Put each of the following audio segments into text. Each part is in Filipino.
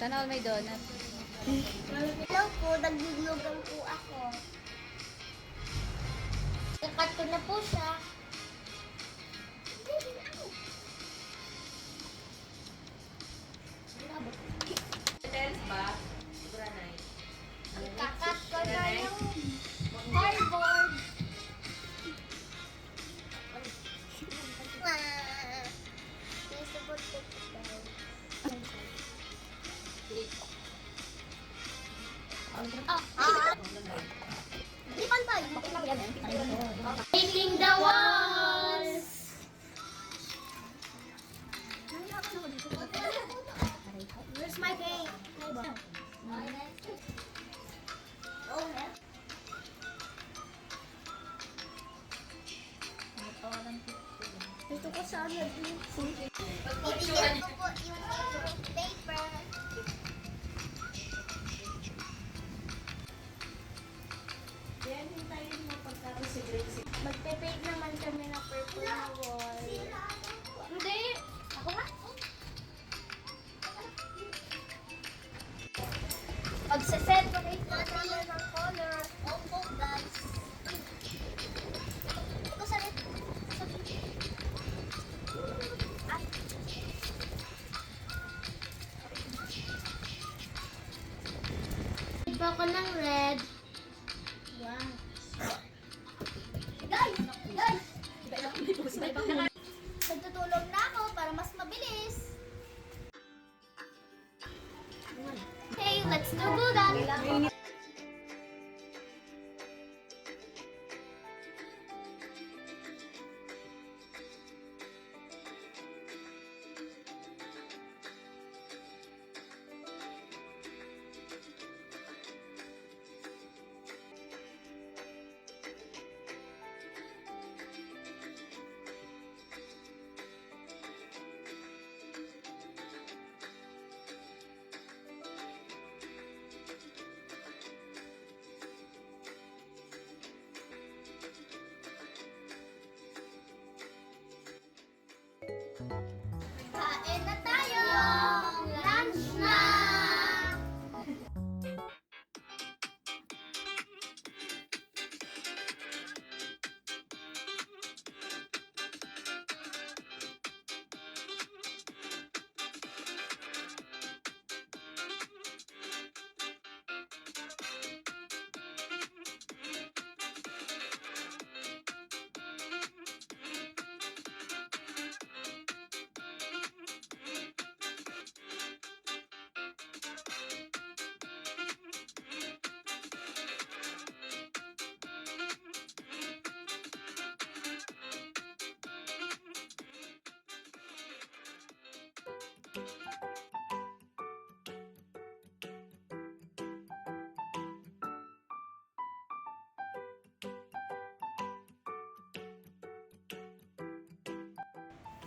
Sana all may donut. Hello po, naglulugan po ako. Ikat ko na po siya. Details ba? Sobra na eh. Kakat ko na yung cardboard. Isubot ko po guys. Di pantay. Painting the walls. Where's my paint? Gusto ko sana dito. Ibigyan ko po yung paper. Yan, hintayin mo pagkaro si Gracie. Magpe-paint naman kami ng purple na wall. Hindi. Ako nga. Magse-set ko kayo ng color. Opo, guys. Ito sa red. Iba ko ng red. Wow. Guys! Guys! Nagtutulog na ako para mas mabilis. Okay, let's do bugan. Kain na tayo! Lunch na!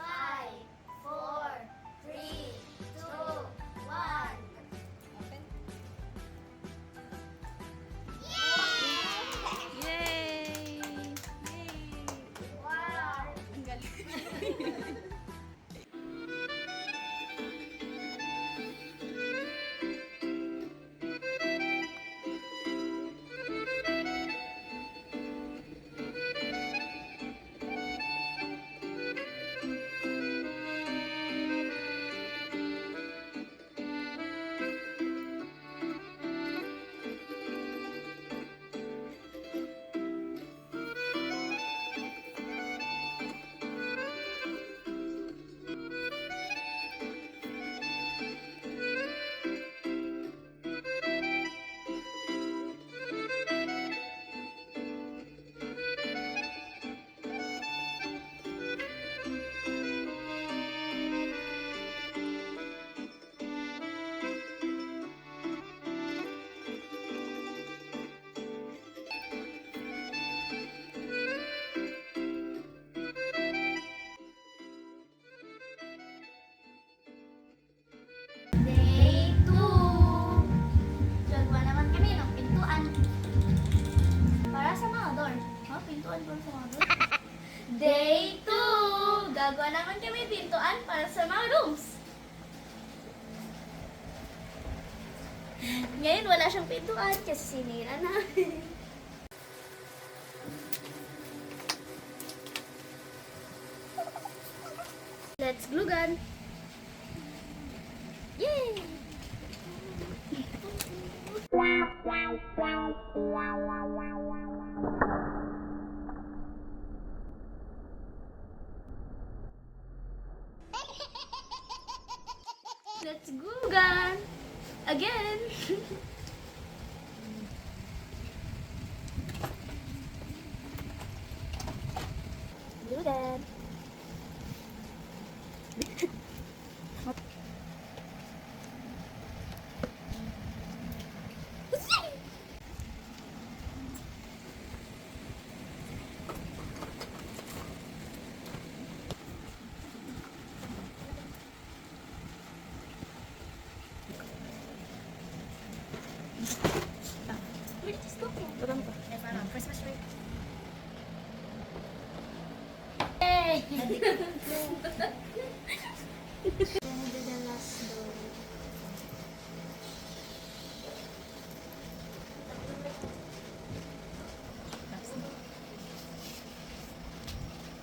Five, four, three, two, one. Yay! Wow! Ang galing. Day 2. Gagawa naman kami ng pintuan. Para sa mga door. Ha? Pintuan para sa mga door? Day 2. Gagawa naman kami pintuan para sa mga rooms. Ngayon wala siyang pintuan kasi sinira na. Let's glue gun. Yay! Let's glue gun again. Glue gun. Where did this go? Christmas tree. Yay! The last door.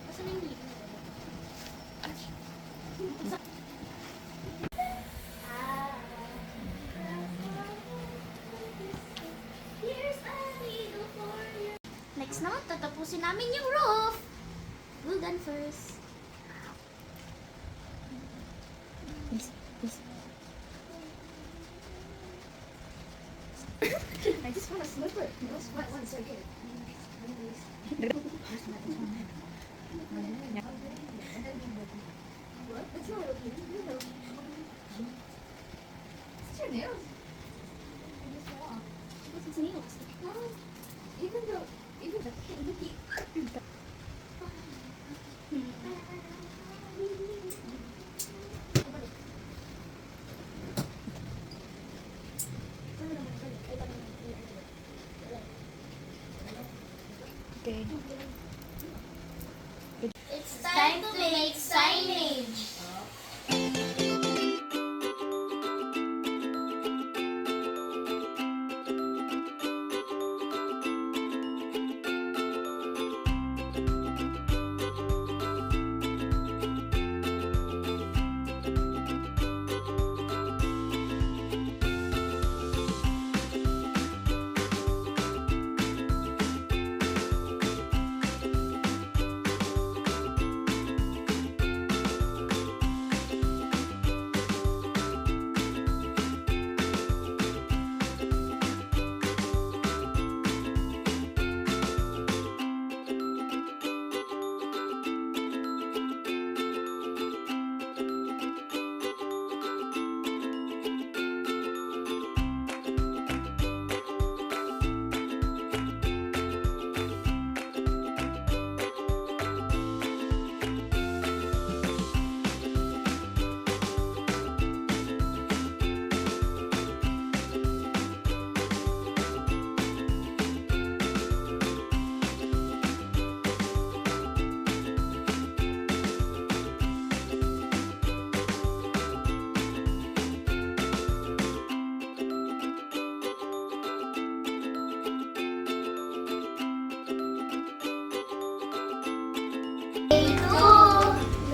Asan yung lip? Next naman, tatapusin namin yung roof. Glue gun first. I just want a slipper. Those white ones are good. What? It's not okay. It's your nails. I just saw. What's his nails? No. Even the Okay. It's time to make signage.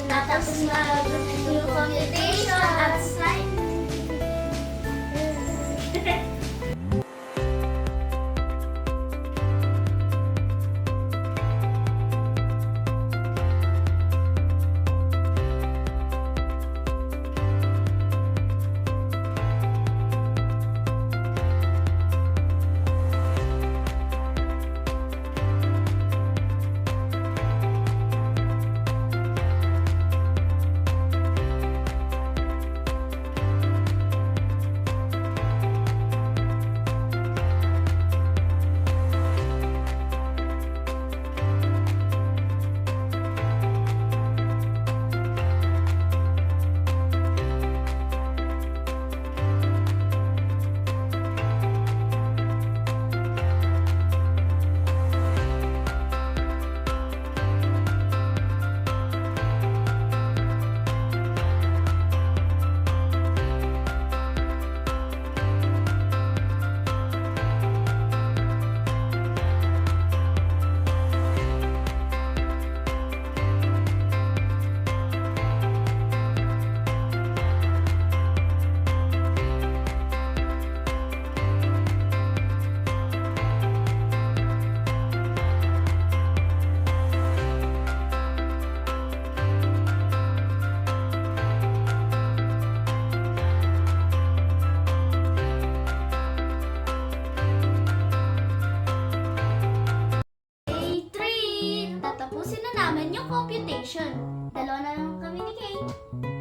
Tapos yung computation at slide. naman yung computation. Dalawa na lang kami ni Kay.